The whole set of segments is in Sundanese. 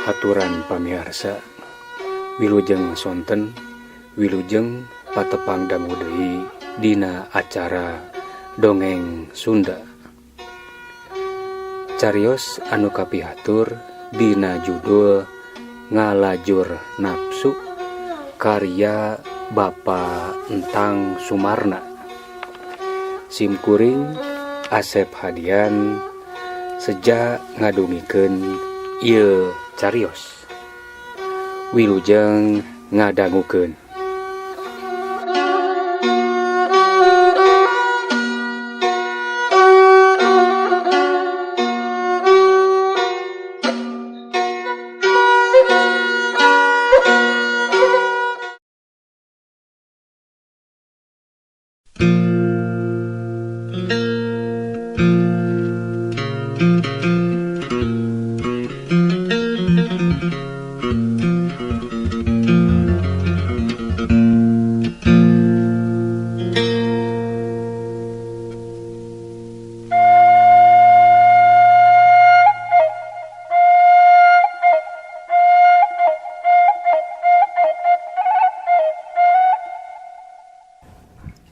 Haturan pamiarsa wilujeng sonten wilujeng patepang dangu deui dina acara dongeng Sunda. Carios anu kapihatur dina judul Ngalajur Nafsu karya Bapa Entang Sumarna. Simkuring Asep Hadian sejak ngadungikeun ieu carios. Wilujeng ngadangukeun.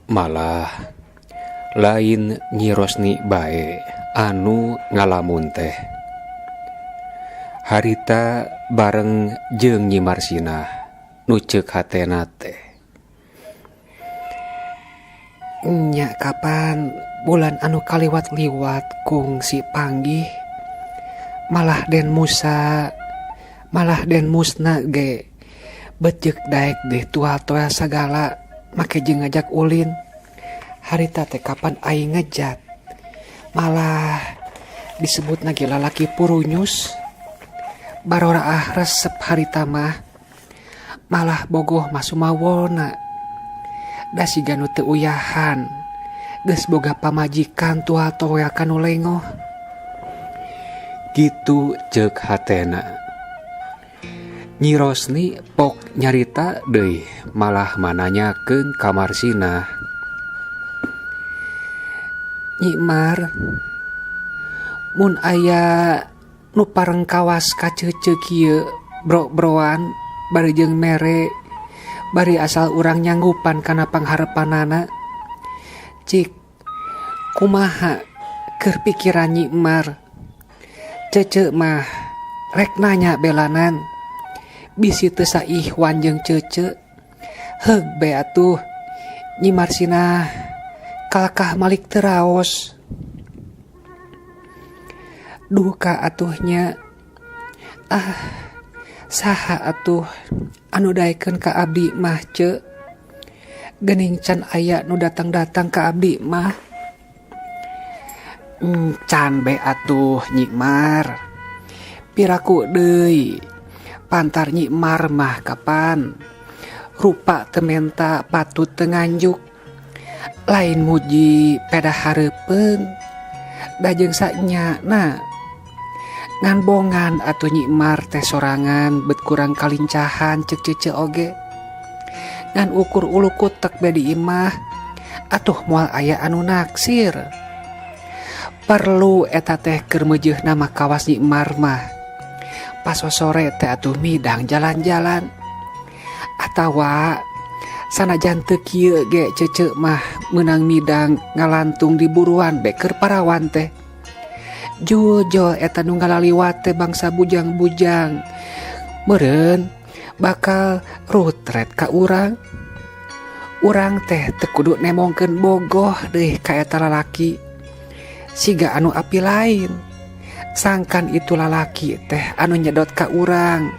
Malah lain Nyi Rosni bae anu ngalamun teh. Harita bareng jeung Nyi Marsinah nu ceuk hatena teh. Nya kapan bulan anu kaliwat-liwat kung si Panggih malah Den Musa malah Den Musna ge bejeuk daek deh tua-tua sagala make jeung ngajak ulin. Harita teh kapan aing ngejat malah disebut lagi lalaki purunyus. Baroraah resep harita mah malah bogoh masumawona. Da siga nu teu uyahan geus boga pamajikan tua-tua kanu lengoh. Gitu ceuk hatena. Nyi Rosni pok nyarita deui malah mananyakeun ka Marsinah. Nyi Mar, mun aya nu pareng kawas kaceuceuk kieu bro-broan bari jeung mere bari asal urang nyanggupan kana pangharepanana. Cik kumaha keur pikiran Nyi Mar? Cece mah rek nanya belanan. Bisi teu saihwan jeung cece. Heug be atuh Nyi Marsinah kalakah malik teraos. Duka atuhnya. Saha atuh anu daekeun ka abdi mah ce. Geuning can aya nu datang-datang ka abdi mah. Can be atuh Nyi Mar. Piraku deui pantar Nyi Mar mah kapan rupa teu menta patut teu nganjuk. Lain muji peda hareupeung da jeung sanyana ngan bongan atuh Nyi Mar teh sorangan bet kurang kalincahan ceuk cece oge. Ngan ukur ulu kutek bedi imah atuh moal aya anu naksir. Perlu eta teh keur meujeuh nama kawas Nyi Mar mah pas sore teh atuh midang jalan-jalan. Atawa sanajan teu kieu ge cece mah meunang midang ngalantung di buruan beker parawan teh. Jujol eta nu ngalaliwat teh bangsa bujang-bujang. Meureun bakal rutret ka urang. Urang teh teu kudu nemongkeun bogoh deui ka eta lalaki. Siga anu api lain. Sangkan itu lalaki teh anu nyedot ka urang.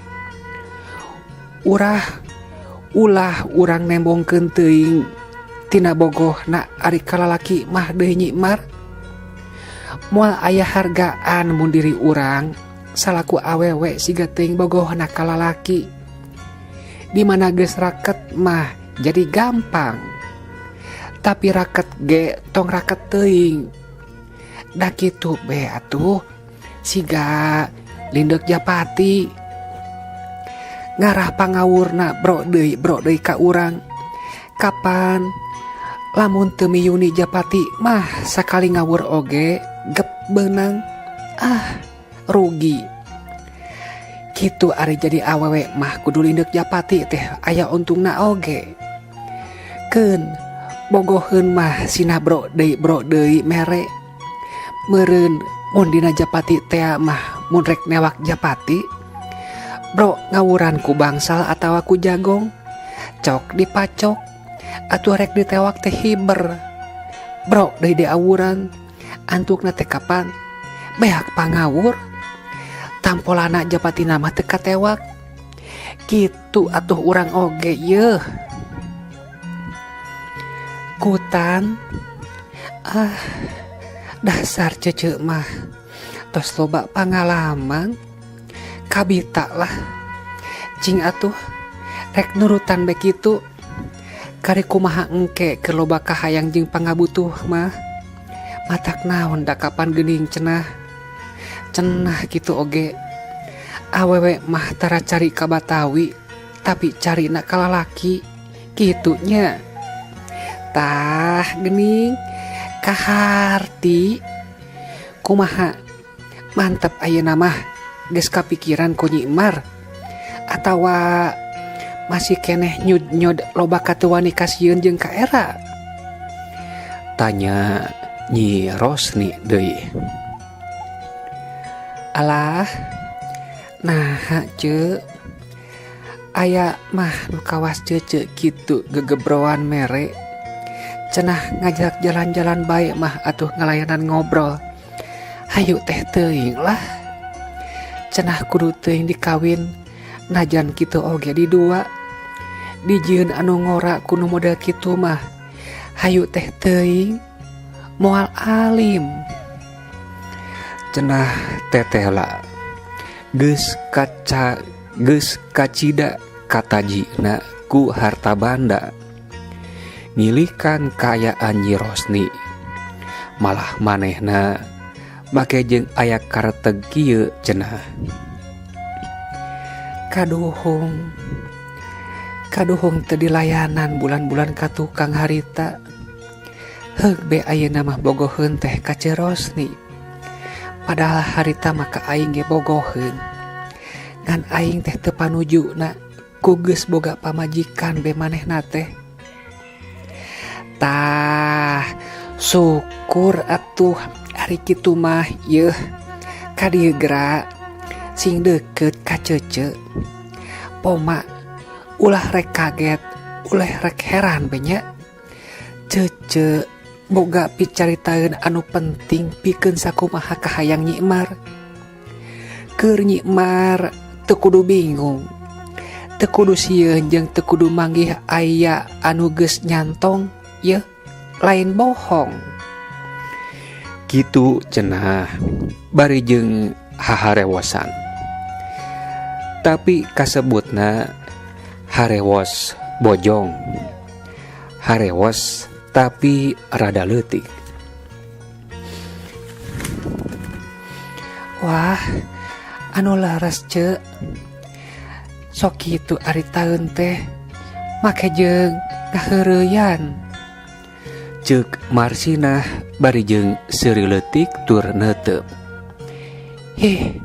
Ulah urang nembongkeun teuing tina bogohna ari ka lalaki mah deui Nyi Mar. Moal aya hargaan mun diri urang salaku awewe siga teuing bogohna ka lalaki. Di mana geus raket mah jadi gampang. Tapi raket ge tong raket teuing. Da kitu be atuh siga Lindeuk Japati. Ngarah pangawurna bro deui ka urang. Kapan lamun teu miyuni Japati mah sakali ngawur oge gep beunang rugi. Kitu ari jadi awewe mah kudu lindek japati teh aya untungna oge. Keun bogoheun mah sina bro deui mere. Meureun mun dina japati teh mah mun rek newak japati bro ngawuran ku bangsal atawa ku jagong cok dipacok atuh rek ditewak teh hiber. Bro deui awuran antukna teh kapan beak pangawur tampolana japati nama teu katewak kitu atuh urang oge yeuh. Kutan dasar cece mah tos loba pangalaman kabita lah cing atuh rek nurutan begitu kari kumaha engke keur loba kahayang jeung pangabutuh mah matak naon da kapan geuning cenah kitu oge awewe mah tara cari ka Batawi tapi cari na ka lalaki kitu nya. Tah geuning kaharti kumaha mantep ayeuna mah geus kapikiran ku Nyi Mar atawa masih keneh nyud loba katuan nikasieun jeung ka Era? Tanya Nyi Rosni deui. Alah nah ce aya mah nu kawas cece kitu gegebroan mere cenah ngajak jalan-jalan bae mah atuh ngalayanan ngobrol hayu teh teuing lah cenah kudu teuing dikawin najan kitu oge di dua dijieun anu ngora kuno model kitu mah hayu teh teuing moal alim cenah teteh la geus kacida katajina ku harta banda ngilikan kaayaan Nyi Rosni malah manehna make jeung aya kareteg kieu cenah. Kaduhung teu dilayanan bulan-bulan ka tukang harita heug be ayeuna mah bogoheun teh ka Ceu Rosni. Padahal harita maka aing ge bogoheun ngan aing teh teu panujuna ku geus boga pamajikan be manehna teh. Tah syukur atuh ari kitu mah yeuh ka dieu geura sing deukeut ka cece poma ulah rek kaget ulah rek heran benya cece boga picaritaeun anu penting pikeun sakumaha kahayang Nyi Mar. Keur Nyi Mar teu kudu bingung teu kudu sieun jeung teu kudu manggih aya anu geus nyantong yeuh lain bohong kitu cenah bari jeung haharewosan tapi kasebutna harewos bojong harewos tapi rada leutik. Wah anu laras ce sok kitu ari taeun teh make jeung ngaheureuyan ceuk Marsinah bari jeung seuri leutik tur neuteup. Heh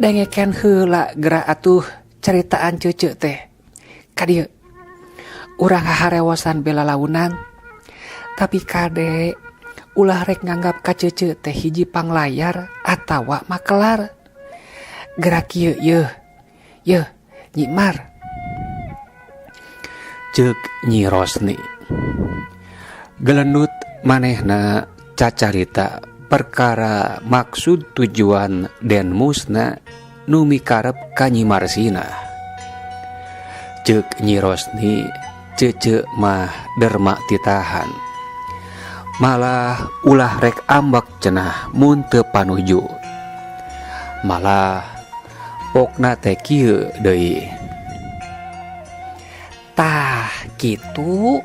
dengekeun heula geura atuh caritaan cece teh ka dieu urang haharewosan bela launan tapi kade ulah rek nganggap ka cece teh hiji panglayar atawa makelar geura kieu yeuh Nyi Mar ceuk Nyi Rosni. Gelendut manehna cacarita perkara maksud tujuan den musna nu mikarep ka Nyi Marsinah. Ceuk Nyi Rosni cece mah derma titahan malah ulah rek ambek cenah mun teu panuju malah pokna teh kieu deui. Tah kitu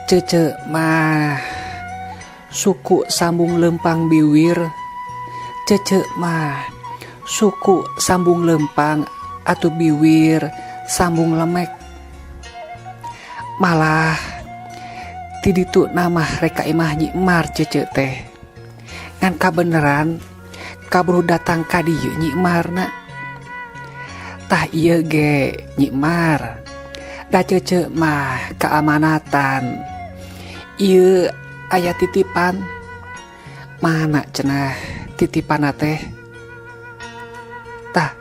cece mah suku sambung lempang biwir cece mah suku sambung lempang atau biwir sambung lemek malah ti ditu nama reka imah Nyi Mar cece teh ngan kabeneran kaburu datang ka dieu Nyi Marna Tah ieu ge Nyimar, da cece mah keamanatan. Ieu aya titipan. Mana cenah titipan teh? Tah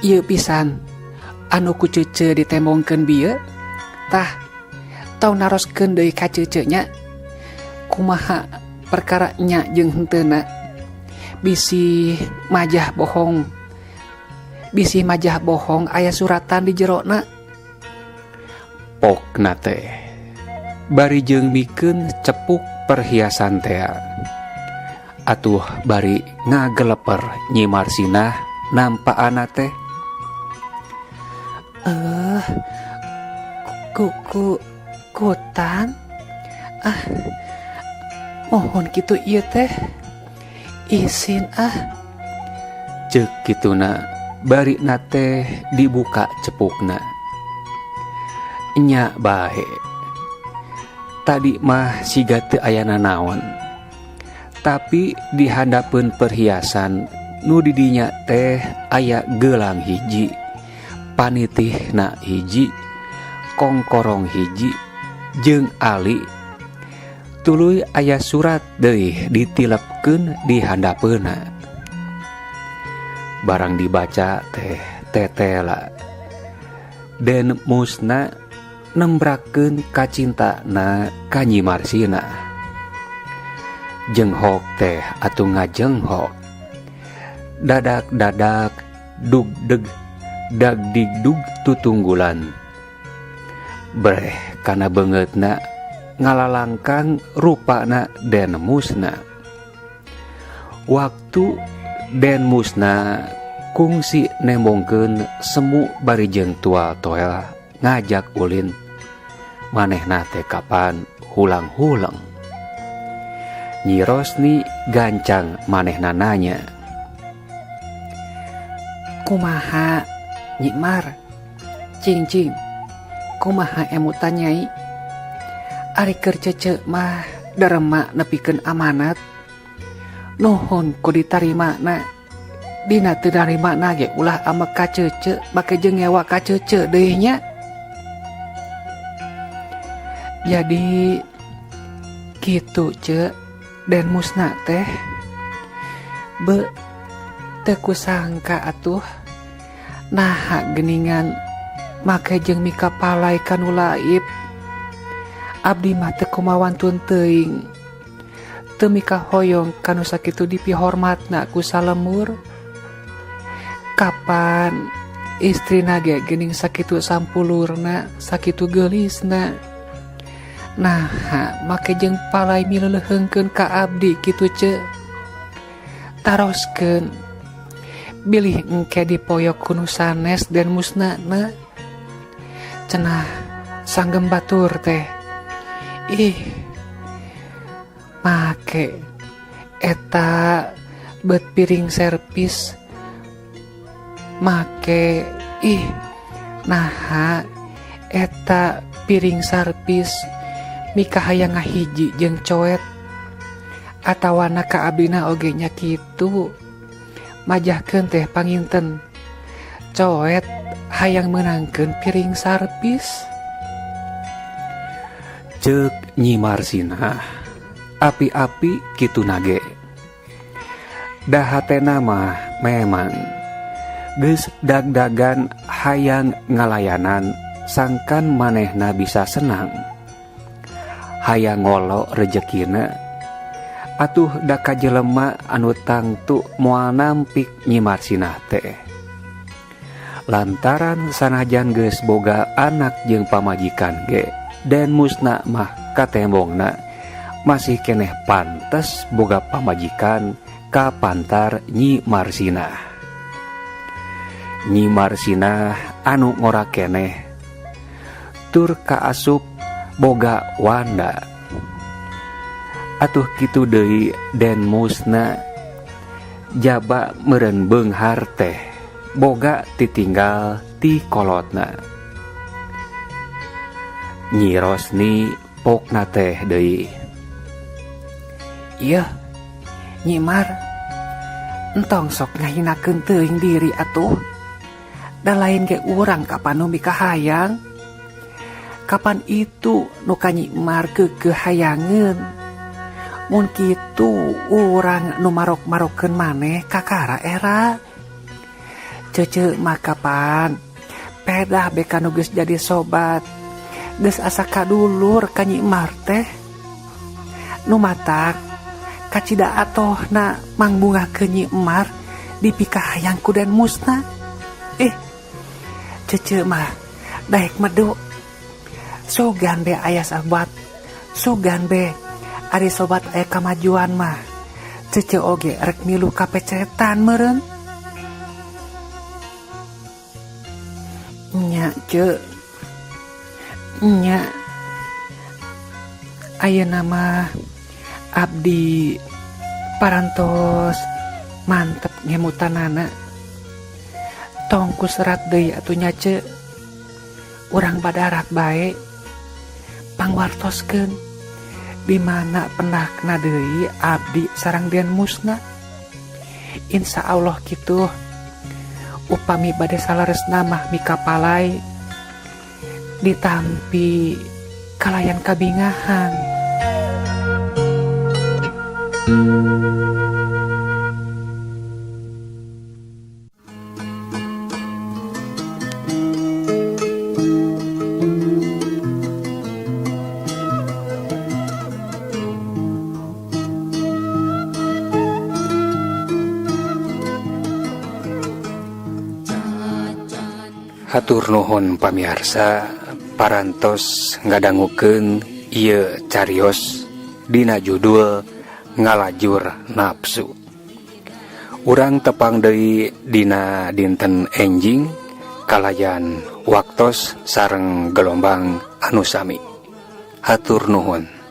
ieu pisan anu ku cece ditembongkeun bieu. Tah tau naroskeun deui ka cece nya. Kumaha perkara nya jeung henteuna. Bisi majah bohong aya suratan di jerona. Pokna teh bari jeung mikeun cepuk perhiasan teh. Atuh bari ngageleper Nyi Marsinah nampakna teh. Kutan. Mohon kitu ieu teh. Isin Ceuk kituna bari nate dibuka cepukna. Nya bae. Tadi mah siga teu aya nanaon. Tapi di handapeun perhiasan nu di dinya teh aya gelang hiji, panitihna hiji, kongkorong hiji, jeung ali. Tuluy aya surat deui ditilepkeun di handapeuna. Barang dibaca teh tetela. Den musna nembrakeun kacintana ka Nyi Marsinah. Jenghok teh atuh ngajenghok. Dadak-dadak dugdeg dagdigdug tutunggulan. Breh kana beungeutna ngalalangkang rupana Den musna. Waktu Den musna kungsi nembongkeun semu bari jeung tual toel ngajak ulin. Manehna teh kapan hulang-hulang. Nyi Rosni gancang manehna nanya. Kumaha Nyimar? Cing, kumaha emutan Nyai? Ari keur cece mah darema nepikeun amanat. Nuhun ku ditarimana. Dina teu narimana ge ulah amek ka cece bake jeung ngewa ka cece deui nya. Jadi kitu ce Den musna teh. Teu kusangka atuh naha geuningan make jeung mika palai kanu laib. Abdi mah teu kumawantuan teuing. Teu mika hoyong kanu sakitu dipihormatna ku salemur. Kapan istrina ge geuning sakitu sampulurna, sakitu geulisna. Naha make jeung palai mileuleungkeun ka abdi kitu ce. Taroskeun bilih engke dipoyok kunu sanes Den musnana. Cenah sanggem batur teh. Make eta bet piring servis. Make naha eta piring servis mika hayang ngahiji jeung coet. Atawana ka abdina oge nya kitu. Majahkeun teh panginten. Coet hayang meunangkeun piring servis. Ceuk Nyi Marsinah, api-api kitu nage. Dahatena mah memang geus dag-dagan hayang ngalayanan sangkan manehna bisa senang. Hayang ngolo rejekina. Atuh da kajelema anu tangtu moal nampik Nyi Marsinah teh. Lantaran sanajan geus boga anak jeung pamajikan ge, Den musna mah katembongna masih keneh pantes boga pamajikan ka pantar Nyi Marsinah. Nyi Marsinah anu ngora keneh tur kaasup boga wanda. Atuh kitu deui Den musna jaba meureun beunghar teh boga titinggal ti kolotna. Nyi Rosni pokna teh deui. Ieu Nyimar, entong sok ngahinakeun teuing diri atuh. Da lain ge urang kapan nu mikahayang. Kapan itu nu kanyimar kehayangeun. Mun kitu urang nu marok-marokeun maneh kakara era. Cece mah kapan pedah beka nu geus jadi sobat. Geus asa kadulur kanyimar teh. Nu matak kacida atohna mangbungakeun Nyi Emar dipikahayang ku Den Musna. Cece mah daek medu. Sugan be aya sahabat, sugan be ari sobat aya kamajuan mah. Cece oge rek milu kapecetan meureun. Nya ce, nya ayeuna mah abdi parantos mantep ngemutanana. Tong ku serat deui atuh nya ce. Urang badarak bae pangwartoskeun di mana pendakna deui abdi sareng Den Musna. Insya Allah kitu. Upami bade salaresna mah mikapalai ditampi kalayan kabingahan. Hatur nuhun pamiarsa parantos ngadangukeun ieu carios dina judul Ngalajur Nafsu. Urang tepang deui dina dinten enjing kalayan waktos sareng gelombang anu sami. Hatur nuhun.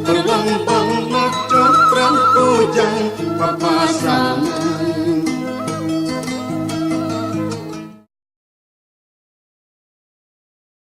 Terlempang ngecotran kujang papasan